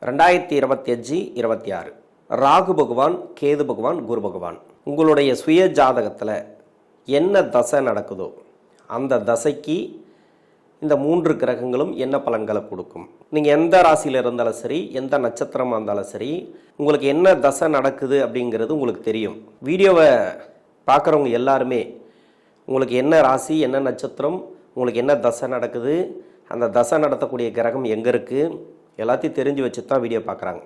2025-26 ராகு பகவான், கேது பகவான், குரு பகவான் உங்களுடைய சுய ஜாதகத்தில் என்ன தசை நடக்குதோ அந்த தசைக்கு இந்த 3 கிரகங்களும் என்ன பலன்களை கொடுக்கும். நீங்கள் எந்த ராசியில் இருந்தாலும் சரி, எந்த நட்சத்திரமாக இருந்தாலும் சரி, உங்களுக்கு என்ன தசை நடக்குது அப்படிங்கிறது உங்களுக்கு தெரியும். வீடியோவை பார்க்குறவங்க எல்லாருமே உங்களுக்கு என்ன ராசி, என்ன நட்சத்திரம், உங்களுக்கு என்ன தசை நடக்குது, அந்த தசை நடத்தக்கூடிய கிரகம் எங்கே இருக்குது எல்லாத்தையும் தெரிஞ்சு வச்சு தான் வீடியோ பார்க்குறாங்க.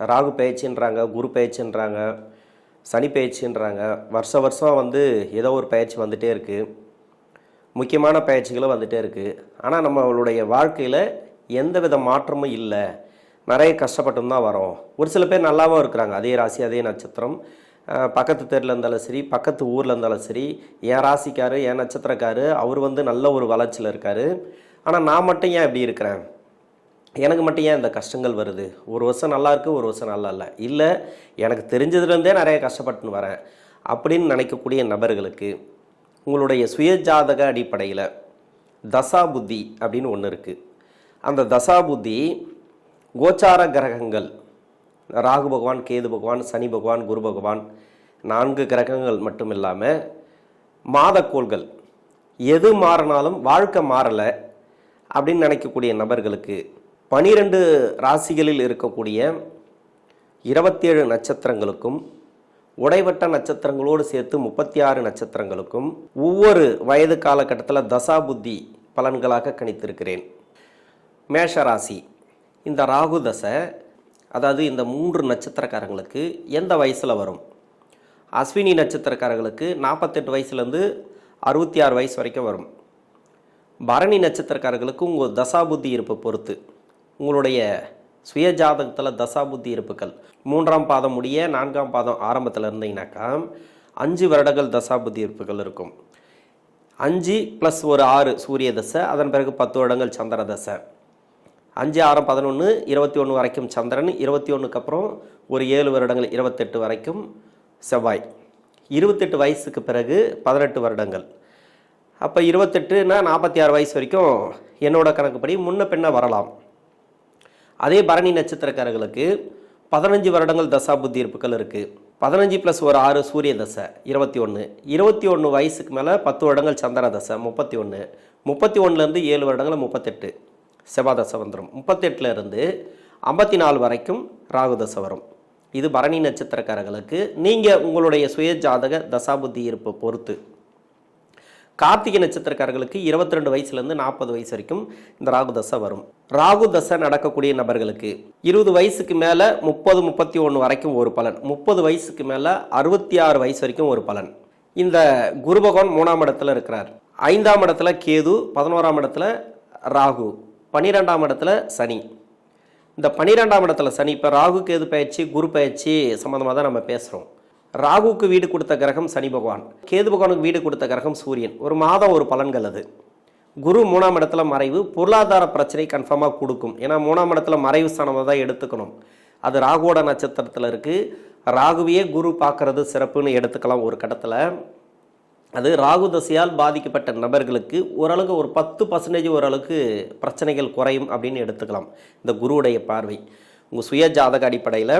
ராகு பயிற்சின்றாங்க, குரு பயிற்சின்றாங்க, சனி பயிற்சின்றாங்க. வருஷம் ஏதோ ஒரு பயிற்சி வந்துகிட்டே இருக்குது, முக்கியமான பயிற்சிகளும் வந்துகிட்டே இருக்குது. ஆனால் நம்மளுடைய வாழ்க்கையில் எந்த வித மாற்றமும் இல்லை, நிறைய கஷ்டப்பட்டு தான் வரோம். ஒரு சில பேர் நல்லாவும் இருக்கிறாங்க, அதே ராசி அதே நட்சத்திரம், பக்கத்து தெருவில் இருந்தாலும் சரி, பக்கத்து ஊரில் இருந்தாலும் சரி, என் ராசிக்காரு என் நட்சத்திரக்காரு அவர் நல்ல ஒரு வளர்ச்சியில் இருக்கார். ஆனால் நான் மட்டும் ஏன் இப்படி இருக்கிறேன், எனக்கு மட்டும் ஏன் இந்த கஷ்டங்கள் வருது, ஒரு வருஷம் நல்லா இருக்குது ஒரு வருஷம் நல்லா இல்லை, இல்லை எனக்கு தெரிஞ்சதுலேருந்தே நிறைய கஷ்டப்பட்டுன்னு வரேன் அப்படின்னு நினைக்கக்கூடிய நபர்களுக்கு உங்களுடைய சுயஜாதக அடிப்படையில் தசா புத்தி அப்படின்னு ஒன்று இருக்குது. அந்த தசா புத்தி கோச்சார கிரகங்கள் ராகு பகவான், கேது பகவான், சனி பகவான், குரு பகவான் 4 கிரகங்கள் மட்டும் இல்லாமல் மாதக்கோள்கள் எது மாறினாலும் வாழ்க்கை மாறலை அப்படின்னு நினைக்கக்கூடிய நபர்களுக்கு 12 ராசிகளில் இருக்கக்கூடிய 27 நட்சத்திரங்களுக்கும் உடைவட்ட நட்சத்திரங்களோடு சேர்த்து 36 நட்சத்திரங்களுக்கும் ஒவ்வொரு வயது காலகட்டத்தில் தசா புத்தி பலன்களாக கணித்திருக்கிறேன். மேஷராசி, இந்த ராகு தசை அதாவது இந்த 3 நட்சத்திரக்காரங்களுக்கு எந்த வயசில் வரும்? அஸ்வினி நட்சத்திரக்காரர்களுக்கு 48 வயசுலேருந்து 66 வயசு வரைக்கும் வரும். பரணி நட்சத்திரக்காரர்களுக்கு உங்கள் தசா புத்தி இருப்பை பொறுத்து உங்களுடைய சுய ஜாதகத்தில் தசா புத்தி இருப்புகள் 3ஆம் பாதம் முடிய 4ஆம் பாதம் ஆரம்பத்தில் இருந்தீங்கன்னாக்கா 5 வருடங்கள் தசா புத்தி இருப்புகள் இருக்கும். 5 + ஒரு 6 சூரிய தசை, அதன் பிறகு 10 வருடங்கள் சந்திர தசை. 5, 6, 11, 21 வரைக்கும் சந்திரன், 21க்கு அப்புறம் ஒரு 7 வருடங்கள் 28 வரைக்கும் செவ்வாய். 28 வயசுக்கு பிறகு 18 வருடங்கள். அப்போ 28னா 46 வயசு வரைக்கும் என்னோட கணக்குப்படி முன்ன பின்ன வரலாம். அதே பரணி நட்சத்திரக்காரர்களுக்கு 15 வருடங்கள் தசா புத்தி இருப்புகள் இருக்குது. 15 + ஒரு 6 சூரிய தசை 21. 21 வயசுக்கு மேலே 10 வருடங்கள் சந்திர தசை 31. 31லேருந்து 7 வருடங்கள் 38 செவ்வாய் தசை வந்துடும். 38லேருந்து 54 வரைக்கும் ராகு தசை வரும். இது பரணி நட்சத்திரக்காரர்களுக்கு நீங்கள் உங்களுடைய சுய ஜாதக தசாபுத்தி இருப்பை பொறுத்து. கார்த்திகை நட்சத்திரக்காரர்களுக்கு 22 வயசுலேருந்து 40 வயசு வரைக்கும் இந்த ராகு தசை வரும். ராகு தசை நடக்கக்கூடிய நபர்களுக்கு 20 வயசுக்கு மேலே 30, 31 வரைக்கும் ஒரு பலன், 30 வயசுக்கு மேலே 66 வயசு வரைக்கும் ஒரு பலன். இந்த குரு பகவான் 3ஆம் இடத்துல இருக்கிறார், 5ஆம் இடத்துல கேது, 11ஆம் இடத்துல ராகு, 12ஆம் இடத்துல சனி. இந்த 12ஆம் இடத்துல சனி, இப்போ ராகு கேது பயிற்சி குரு பயிற்சி சம்மந்தமாக தான் நம்ம பேசுகிறோம். ராகுவுக்கு வீடு கொடுத்த கிரகம் சனி பகவான், கேது பகவானுக்கு வீடு கொடுத்த கிரகம் சூரியன். ஒரு மாதம் ஒரு பலன்கள் அது. குரு 3ஆம் இடத்துல மறைவு பொருளாதார பிரச்சனை கன்ஃபார்மாக கொடுக்கும். ஏன்னா 3ஆம் இடத்துல மறைவு ஸ்தானமாக தான் எடுத்துக்கணும். அது ராகுவோட நட்சத்திரத்தில் இருக்குது. ராகுவையே குரு பார்க்கறது சிறப்புன்னு எடுத்துக்கலாம். ஒரு கட்டத்தில் அது ராகு தசையால் பாதிக்கப்பட்ட நபர்களுக்கு ஓரளவுக்கு ஒரு 10% ஓரளவுக்கு பிரச்சனைகள் குறையும் அப்படின்னு எடுத்துக்கலாம். இந்த குருவுடைய பார்வை உங்கள் சுய ஜாதக அடிப்படையில்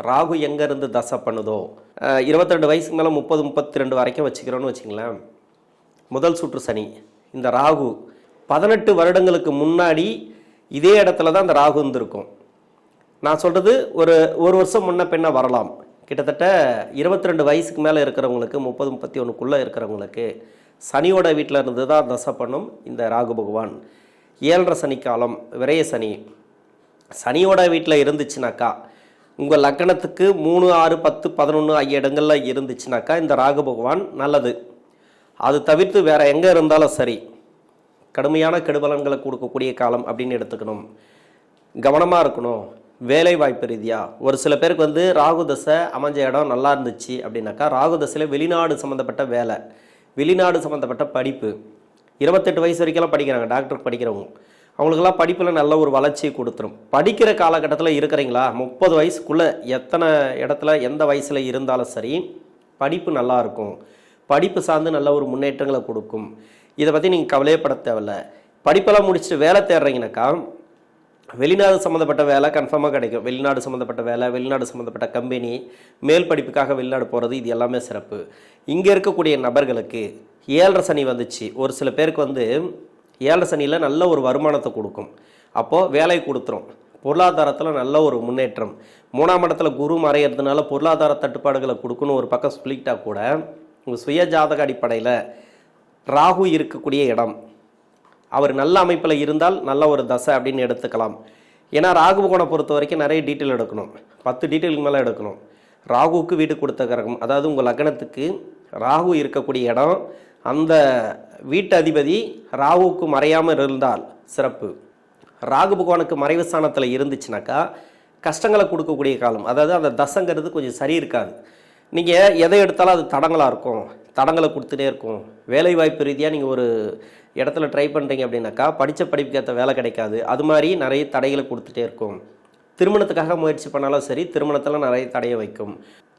ராகு எங்கேருந்து தசை பண்ணுதோ 22 வயசுக்கு மேலே 30, 32 வரைக்கும் வச்சுக்கிறோன்னு வச்சுங்களேன். முதல் சுற்று சனி, இந்த ராகு 18 வருடங்களுக்கு முன்னாடி இதே இடத்துல தான் இந்த ராகு இருந்திருக்கும். நான் சொல்கிறது ஒரு வருஷம் முன்ன பின்ன வரலாம். கிட்டத்தட்ட 22 வயசுக்கு மேலே இருக்கிறவங்களுக்கு 30, 31க்குள்ளே இருக்கிறவங்களுக்கு சனியோட வீட்டில் இருந்து தான் தசை பண்ணும் இந்த ராகு பகவான். 7.5 சனிக்காலம், விரைய சனி சனியோட வீட்டில் இருந்துச்சுனாக்கா, உங்கள் லக்னத்துக்கு 3, 6, 10, 11 ஆகிய இடங்களில் இருந்துச்சுனாக்கா இந்த ராகு பகவான் நல்லது. அது தவிர்த்து வேறு எங்கே இருந்தாலும் சரி கடுமையான கெடுபலன்களை கொடுக்கக்கூடிய காலம் அப்படின்னு எடுத்துக்கணும். கவனமாக இருக்கணும். வேலை வாய்ப்பு ரீதியாக ஒரு சில பேருக்கு ராகு தசை அமைஞ்ச இடம் நல்லா இருந்துச்சு அப்படின்னாக்கா ராகு தசையில் வெளிநாடு சம்மந்தப்பட்ட வேலை, வெளிநாடு சம்மந்தப்பட்ட படிப்பு, 28 வயசு வரைக்கும் படிக்கிறாங்க, டாக்டருக்கு படிக்கிறவங்க, அவங்களுக்கெல்லாம் படிப்பில் நல்ல ஒரு வளர்ச்சியை கொடுத்துரும். படிக்கிற காலகட்டத்தில் இருக்கிறீங்களா, 30 வயசுக்குள்ளே எத்தனை இடத்துல எந்த வயசில் இருந்தாலும் சரி படிப்பு நல்லாயிருக்கும். படிப்பு சார்ந்து நல்ல ஒரு முன்னேற்றங்களை கொடுக்கும். இதை பற்றி நீங்கள் கவலையப்பட தேவையில்லை. படிப்பெல்லாம் முடிச்சுட்டு வேலை தேடுறீங்கனாக்கா வெளிநாடு சம்மந்தப்பட்ட வேலை கன்ஃபார்மாக கிடைக்கும். வெளிநாடு சம்மந்தப்பட்ட வேலை, வெளிநாடு சம்மந்தப்பட்ட கம்பெனி, மேல் படிப்புக்காக வெளிநாடு போகிறது, இது எல்லாமே சிறப்பு. இங்கே இருக்கக்கூடிய நபர்களுக்கு 7.5 சனி வந்துச்சு. ஒரு சில பேருக்கு வந்து 7.5 சனியில் நல்ல ஒரு வருமானத்தை கொடுக்கும். அப்போது வேலை கொடுத்துரும். பொருளாதாரத்தில் நல்ல ஒரு முன்னேற்றம். 3ஆம் இடத்துல குரு மறையிறதுனால பொருளாதார தட்டுப்பாடுகளை கொடுக்கணும் ஒரு பக்கம் சொல்லிக்கிட்டா கூட, உங்கள் சுய ஜாதக அடிப்படையில் ராகு இருக்கக்கூடிய இடம் அவர் நல்ல அமைப்பில் இருந்தால் நல்ல ஒரு தசை அப்படின்னு எடுத்துக்கலாம். ஏன்னா ராகு பகவானை பொறுத்த வரைக்கும் நிறைய டீட்டெயில் எடுக்கணும். 10 டீட்டெயிலுக்கு மேலே எடுக்கணும். ராகுவுக்கு வீடு கொடுத்த கிரகம், அதாவது உங்கள் லக்னத்துக்கு ராகு இருக்கக்கூடிய இடம், அந்த வீட்டு அதிபதி ராகுவுக்கு மறையாமல் இருந்தால் சிறப்பு. ராகு பகவானுக்கு மறைவு ஸ்தானத்தில் இருந்துச்சுனாக்கா கஷ்டங்களை கொடுக்கக்கூடிய காலம். அதாவது அந்த தசைங்கிறது கொஞ்சம் சரி இருக்காது. நீங்கள் எதை எடுத்தாலும் அது தடங்களாக இருக்கும், தடங்களை கொடுத்துட்டே இருக்கும். வேலை வாய்ப்பு ரீதியாக நீங்கள் ஒரு இடத்துல ட்ரை பண்ணுறீங்க அப்படின்னாக்கா படித்த படிப்புக்கு ஏற்ற வேலை கிடைக்காது. அது மாதிரி நிறைய தடைகளை கொடுத்துட்டே இருக்கும். திருமணத்துக்காக முயற்சி பண்ணாலும் சரி, திருமணத்தில் நிறைய தடையை வைக்கும்.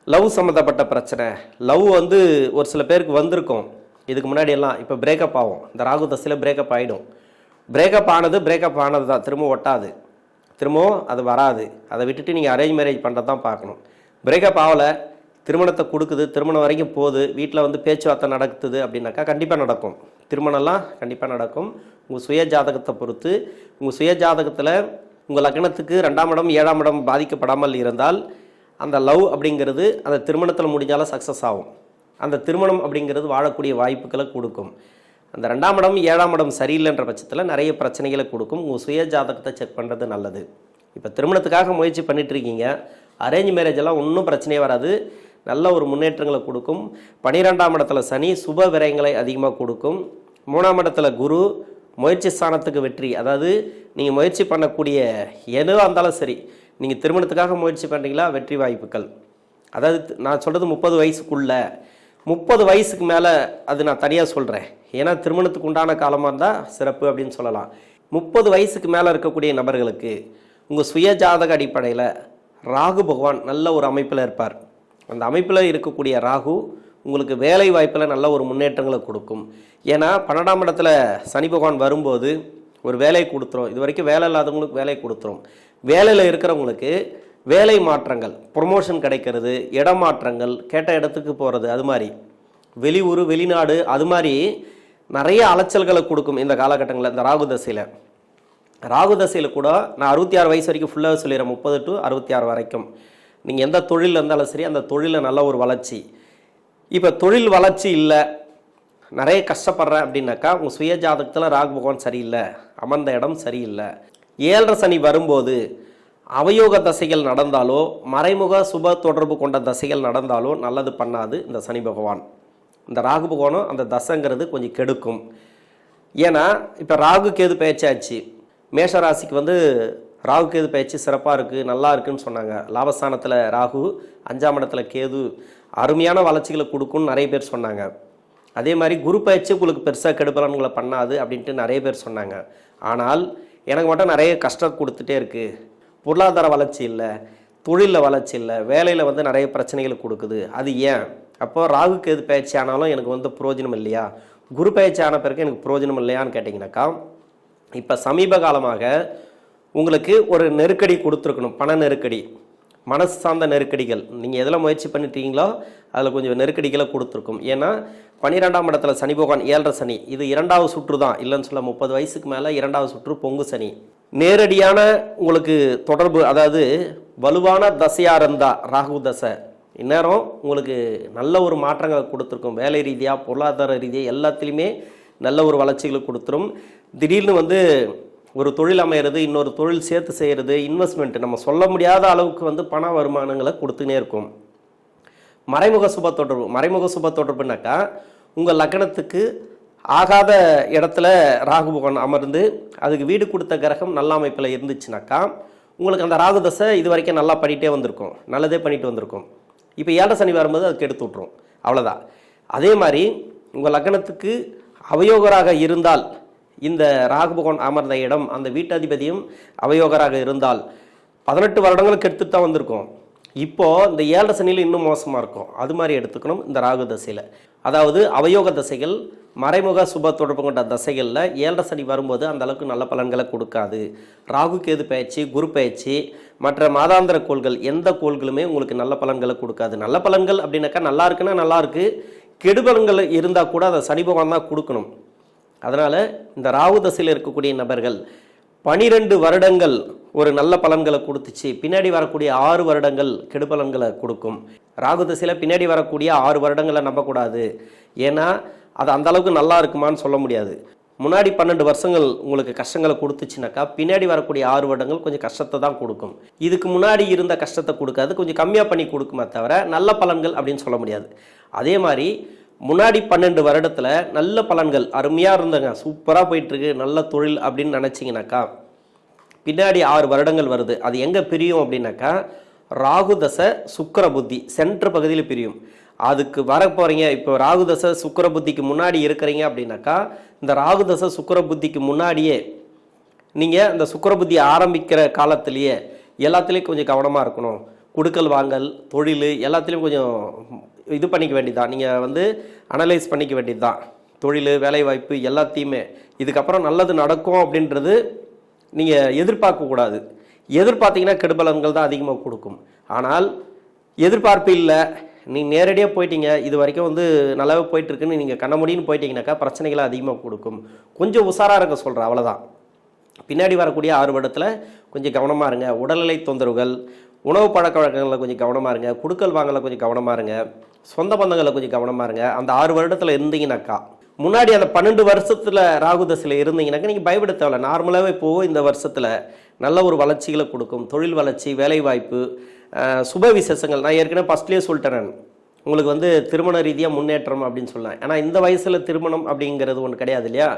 லவ் சம்மந்தப்பட்ட பிரச்சனை, லவ் வந்து ஒரு சில பேருக்கு வந்திருக்கும் இதுக்கு முன்னாடி எல்லாம். இப்போ பிரேக்கப் ஆகும். இந்த ராகு தசையில் பிரேக்கப் ஆகிடும். பிரேக்கப் ஆனது தான், திரும்ப ஒட்டாது, திரும்பவும் அது வராது. அதை விட்டுட்டு நீங்கள் அரேஞ்ச் மேரேஜ் பண்ணுறது தான் பார்க்கணும். பிரேக்கப் ஆகலை, திருமணத்தை கொடுக்குது, திருமணம் வரைக்கும் போகுது, வீட்டில் வந்து பேச்சுவார்த்தை நடக்குது அப்படின்னாக்கா கண்டிப்பாக நடக்கும். திருமணம்லாம் கண்டிப்பாக நடக்கும். உங்கள் சுய ஜாதகத்தை பொறுத்து, உங்கள் சுய ஜாதகத்தில் உங்கள் லக்னத்துக்கு 2ஆம் இடம் 7ஆம் இடம் பாதிக்கப்படாமல் இருந்தால் அந்த லவ் அப்படிங்கிறது அந்த திருமணத்தில் முடிஞ்சாலும் சக்ஸஸ் ஆகும். அந்த திருமணம் அப்படிங்கிறது வாழக்கூடிய வாய்ப்புகளை கொடுக்கும். அந்த 2ஆம் இடம் 7ஆம் இடம் சரியில்லைன்ற பட்சத்தில் நிறைய பிரச்சனைகளை கொடுக்கும். உங்கள் சுய ஜாதகத்தை செக் பண்ணுறது நல்லது. இப்போ திருமணத்துக்காக முயற்சி பண்ணிட்டு இருக்கீங்க, அரேஞ்ச் மேரேஜ் எல்லாம் ஒன்றும் பிரச்சனையே வராது, நல்ல ஒரு முன்னேற்றங்களை கொடுக்கும். 12ஆம் இடத்துல சனி சுப விரயங்களை அதிகமாக கொடுக்கும். 3ஆம் இடத்துல குரு முயற்சி ஸ்தானத்துக்கு வெற்றி. அதாவது நீங்கள் முயற்சி பண்ணக்கூடிய எதுவாக இருந்தாலும் சரி, நீங்கள் திருமணத்துக்காக முயற்சி பண்ணுறீங்களா, வெற்றி வாய்ப்புகள். அதாவது நான் சொல்கிறது 30 வயசுக்குள்ளே, 30 வயசுக்கு மேலே அது நான் தனியாக சொல்கிறேன். ஏன்னா திருமணத்துக்கு உண்டான காலமாக இருந்தால் சிறப்பு அப்படின்னு சொல்லலாம். 30 வயசுக்கு மேலே இருக்கக்கூடிய நபர்களுக்கு உங்கள் சுய ஜாதக அடிப்படையில் ராகு பகவான் நல்ல ஒரு அமைப்பில் இருப்பார். அந்த அமைப்பில் இருக்கக்கூடிய ராகு உங்களுக்கு வேலை வாய்ப்பில் நல்ல ஒரு முன்னேற்றங்களை கொடுக்கும். ஏன்னா 12ஆம் இடத்துல சனி பகவான் வரும்போது ஒரு வேலையை கொடுத்துரும். இது வரைக்கும் வேலை இல்லாதவங்களுக்கு வேலை கொடுத்துரும். வேலையில் இருக்கிறவங்களுக்கு வேலை மாற்றங்கள், ப்ரொமோஷன் கிடைக்கிறது, இடமாற்றங்கள், கேட்ட இடத்துக்கு போகிறது, அது மாதிரி வெளியூர் வெளிநாடு, அது மாதிரி நிறைய அலைச்சல்களை கொடுக்கும் இந்த காலகட்டங்களில். இந்த ராகு தசையில், ராகு தசையில் கூட நான் 66 வயசு வரைக்கும் ஃபுல்லாக சொல்லிடுறேன், 30 to 66 வரைக்கும் நீங்கள் எந்த தொழில் இருந்தாலும் சரி, அந்த தொழிலில் நல்ல ஒரு வளர்ச்சி. இப்போ தொழில் வளர்ச்சி இல்லை, நிறைய கஷ்டப்படுறேன் அப்படின்னாக்கா உங்கள் சுய ஜாதகத்தில் ராகு பகவான் சரியில்லை, அமர்ந்த இடம் சரியில்லை. 7.5 சனி வரும்போது அவயோக தசைகள் நடந்தாலோ, மறைமுக சுப தொடர்பு கொண்ட தசைகள் நடந்தாலோ நல்லது பண்ணாது இந்த சனி பகவான். இந்த ராகு பகவானும் அந்த தசைங்கிறது கொஞ்சம் கெடுக்கும். ஏன்னா இப்போ ராகு கேது பயிற்சியாச்சு. மேஷராசிக்கு வந்து ராகு கேது பயிற்சி சிறப்பாக இருக்குது, நல்லா இருக்குன்னு சொன்னாங்க. லாபஸ்தானத்தில் ராகு, 5ஆம் இடத்துல கேது, அருமையான வளர்ச்சிகளை கொடுக்குன்னு நிறைய பேர் சொன்னாங்க. அதே மாதிரி குரு பயிற்சி உங்களுக்கு பெருசாக கெடுபலன்களை பண்ணாது அப்படின்ட்டு நிறைய பேர் சொன்னாங்க. ஆனால் எனக்கு மட்டும் நிறைய கஷ்டம் கொடுத்துட்டே இருக்குது, பொருளாதார வளர்ச்சி இல்லை, தொழிலில் வளர்ச்சி இல்லை, வேலையில் வந்து நிறைய பிரச்சனைகளை கொடுக்குது. அது ஏன்? அப்போது ராகு கேது பயிற்சி ஆனாலும் எனக்கு வந்து பிரயோஜனம் இல்லையா, குரு பயிற்சி ஆன பிறகு எனக்கு பிரயோஜனம் இல்லையான்னு கேட்டிங்கனாக்கா, இப்போ சமீப காலமாக உங்களுக்கு ஒரு நெருக்கடி கொடுத்துருக்கணும், பண நெருக்கடி, மனசு சார்ந்த நெருக்கடிகள். நீங்கள் எதில் முயற்சி பண்ணிட்டீங்களோ அதில் கொஞ்சம் நெருக்கடிகளை கொடுத்துருக்கும். ஏன்னா 12ஆம் இடத்துல சனி பகவான் 7.5 சனி, இது 2வது சுற்று தான், இல்லைன்னு சொல்ல 30 வயசுக்கு மேலே 2வது சுற்று பொங்கு சனி. நேரடியான உங்களுக்கு தொடர்பு, அதாவது வலுவான தசையாக இருந்தால் ராகு தசை இந்நேரம் உங்களுக்கு நல்ல ஒரு மாற்றங்களை கொடுத்துருக்கும். வேலை ரீதியாக, பொருளாதார ரீதியாக எல்லாத்துலேயுமே நல்ல ஒரு வளர்ச்சிகளை கொடுத்துரும். திடீர்னு வந்து ஒரு தொழில் அமையிறது, இன்னொரு தொழில் சேர்த்து செய்கிறது, இன்வெஸ்ட்மெண்ட், நம்ம சொல்ல முடியாத அளவுக்கு வந்து பண வருமானங்களை கொடுத்துனே இருக்கும். மறைமுக சுப தொடர்பு, மறைமுக சுப தொடர்புனாக்கா உங்கள் லக்னத்துக்கு ஆகாத இடத்துல ராகு பகவான் அமர்ந்து அதுக்கு வீடு கொடுத்த கிரகம் நல்ல அமைப்பில் இருந்துச்சுனாக்கா உங்களுக்கு அந்த ராகு தசை இது வரைக்கும் நல்லா பண்ணிகிட்டே வந்திருக்கும், நல்லதே பண்ணிட்டு வந்திருக்கும். இப்போ 7.5 சனி வரும்போது அது கெடுத்து விட்ரும், அவ்வளோதான். அதே மாதிரி உங்கள் லக்னத்துக்கு அவயோகராக இருந்தால், இந்த ராகு பகவான் அமர்ந்த இடம், அந்த வீட்டதிபதியும் அவயோகராக இருந்தால் 18 வருடங்களுக்கு எடுத்துட்டு தான் வந்திருக்கும். இப்போது இந்த 7 சனியில் இன்னும் மோசமாக இருக்கும். அது மாதிரி எடுத்துக்கணும் இந்த ராகு தசையில். அதாவது அவயோக தசைகள், மறைமுக சுப தொடர்பு கொண்ட தசைகளில் 7 சனி வரும்போது அந்த அளவுக்கு நல்ல பலன்களை கொடுக்காது. ராகு கேது பயிற்சி, குரு பயிற்சி, மற்ற மாதாந்திர கோள்கள் எந்த கோள்களுமே உங்களுக்கு நல்ல பலன்களை கொடுக்காது. நல்ல பலன்கள் அப்படின்னாக்கா நல்லா இருக்குன்னா நல்லா இருக்கு, கெடுபலன்கள் இருந்தால் கூட அதை சனி பகவான் தான் கொடுக்கணும். அதனால் இந்த ராகு தசையில் இருக்கக்கூடிய நபர்கள் 12 வருடங்கள் ஒரு நல்ல பலன்களை கொடுத்துச்சு, பின்னாடி வரக்கூடிய 6 வருடங்கள் கெடுபலன்களை கொடுக்கும். ராகு தசையில் பின்னாடி வரக்கூடிய 6 வருடங்களை நம்பக்கூடாது. ஏன்னா அது அந்த அளவுக்கு நல்லா இருக்குமான்னு சொல்ல முடியாது. முன்னாடி 12 வருஷங்கள் உங்களுக்கு கஷ்டங்களை கொடுத்துச்சுனாக்கா பின்னாடி வரக்கூடிய 6 வருடங்கள் கொஞ்சம் கஷ்டத்தை தான் கொடுக்கும். இதுக்கு முன்னாடி இருந்த கஷ்டத்தை கொடுக்காது, கொஞ்சம் கம்மியாக பண்ணி கொடுக்குமே தவிர நல்ல பலன்கள் அப்படின்னு சொல்ல முடியாது. அதே மாதிரி முன்னாடி 12 வருடத்தில் நல்ல பலன்கள் அருமையாக இருந்தங்க, சூப்பராக போயிட்டுருக்கு, நல்ல தொழில் அப்படின்னு நினச்சிங்கனாக்கா பின்னாடி 6 வருடங்கள் வருது. அது எங்கே பிரியும் அப்படின்னாக்கா ராகு தசை சுக்கிர புத்தி சென்ட்ரு பகுதியில் பிரியும். அதுக்கு வர போகிறீங்க, இப்போ ராகு தசை சுக்கிர புத்திக்கு முன்னாடி இருக்கிறீங்க அப்படின்னாக்கா இந்த ராகு தசை சுக்கிர புத்திக்கு முன்னாடியே நீங்கள் இந்த சுக்கிர புத்தி ஆரம்பிக்கிற காலத்திலேயே எல்லாத்துலேயும் கொஞ்சம் கவனமாக இருக்கணும். கொடுக்கல் வாங்கல், தொழில் எல்லாத்துலேயும் கொஞ்சம் இது பண்ணிக்க வேண்டியதுதான். நீங்கள் அனலைஸ் பண்ணிக்க வேண்டியது தான். தொழில், வேலைவாய்ப்பு எல்லாத்தையுமே இதுக்கப்புறம் நல்லது நடக்கும் அப்படின்றது நீங்கள் எதிர்பார்க்கக்கூடாது. எதிர்பார்த்தீங்கன்னா கெடுபலன்கள் தான் அதிகமாக கொடுக்கும். ஆனால் எதிர்பார்ப்பு இல்லை, நீங்கள் நேரடியாக போயிட்டீங்க, இது வரைக்கும் நல்லாவே போயிட்டுருக்குன்னு நீங்கள் கண்ண முடியுன்னு போயிட்டீங்கன்னாக்கா பிரச்சனைகளை அதிகமாக கொடுக்கும். கொஞ்சம் உஷாராக இருக்க சொல்கிறேன், அவ்வளோதான். பின்னாடி வரக்கூடிய 6 வருடத்தில் கொஞ்சம் கவனமாக இருங்க. உடல்நிலை தொந்தரவுகள், உணவு பழக்க வழக்கங்களில் கொஞ்சம் கவனமாக இருங்க. குடுக்கல் வாங்கல கொஞ்சம் கவனமாக இருங்க. சொந்த பந்தங்களில் கொஞ்சம் கவனமாக இருங்க. அந்த 6 வருடத்தில் இருந்தீங்கன்னாக்கா, முன்னாடி அந்த 12 வருஷத்தில் ராகு தசையில் இருந்தீங்கன்னாக்கா நீங்கள் பயப்பட தேவையில்ல. நார்மலாகவே இப்போது இந்த வருஷத்தில் நல்ல ஒரு வளர்ச்சிகளை கொடுக்கும். தொழில் வளர்ச்சி, வேலைவாய்ப்பு, சுப விசேஷங்கள். நான் ஏற்கனவே ஃபஸ்ட்லேயே சொல்லிட்டேன், நான் உங்களுக்கு திருமண ரீதியாக முன்னேற்றம் அப்படின்னு சொல்லலாம். ஏன்னா இந்த வயசில் திருமணம் அப்படிங்கிறது ஒன்று கிடையாது இல்லையா.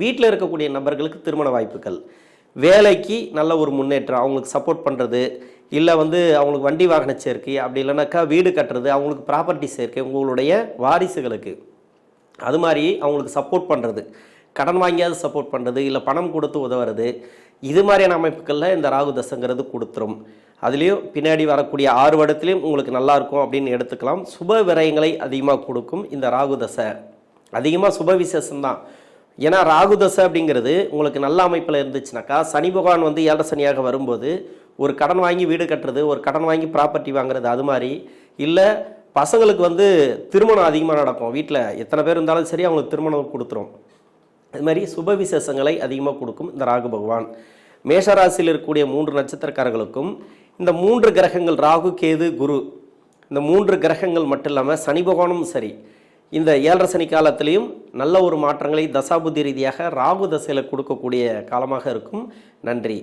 வீட்டில் இருக்கக்கூடிய நபர்களுக்கு திருமண வாய்ப்புகள், வேலைக்கு நல்ல ஒரு முன்னேற்றம், அவங்களுக்கு சப்போர்ட் பண்ணுறது, இல்லை அவங்களுக்கு வண்டி வாகன சேர்க்கை, அப்படி இல்லைனாக்கா வீடு கட்டுறது, அவங்களுக்கு ப்ராப்பர்ட்டி சேர்க்கை, உங்களுடைய வாரிசுகளுக்கு அது மாதிரி அவங்களுக்கு சப்போர்ட் பண்ணுறது, கடன் வாங்கியாவது சப்போர்ட் பண்ணுறது, இல்லை பணம் கொடுத்து உதவுறது, இது மாதிரியான அமைப்புகளில் இந்த ராகு தசைங்கிறது கொடுத்துரும். அதுலேயும் பின்னாடி வரக்கூடிய 6 வருடத்துலேயும் உங்களுக்கு நல்லாயிருக்கும் அப்படின்னு எடுத்துக்கலாம். சுப விரயங்களை அதிகமாக கொடுக்கும் இந்த ராகு தசை. அதிகமாக சுப விசேஷம்தான். ஏன்னா ராகு தசை அப்படிங்கிறது உங்களுக்கு நல்ல அமைப்பில் இருந்துச்சுனாக்கா, சனி பகவான் 7 சனியாக வரும்போது ஒரு கடன் வாங்கி வீடு கட்டுறது, ஒரு கடன் வாங்கி ப்ராப்பர்ட்டி வாங்குறது, அது மாதிரி இல்லை பசங்களுக்கு திருமணம் அதிகமாக நடக்கும். வீட்டில் எத்தனை பேர் இருந்தாலும் சரி அவங்களுக்கு திருமணம் கொடுத்துரும். அது மாதிரி சுப விசேஷங்களை அதிகமாக கொடுக்கும் இந்த ராகு பகவான். மேஷராசியில் இருக்கக்கூடிய 3 நட்சத்திரக்காரர்களுக்கும் இந்த 3 கிரகங்கள் ராகு, கேது, குரு, இந்த 3 கிரகங்கள் மட்டும் இல்லாமல் சனி பகவானும் சரி இந்த 7 சனி காலத்திலையும் நல்ல ஒரு மாற்றங்களை தசாபுத்தி ரீதியாக ராகு தசையில் கொடுக்கக்கூடிய காலமாக இருக்கும். நன்றி.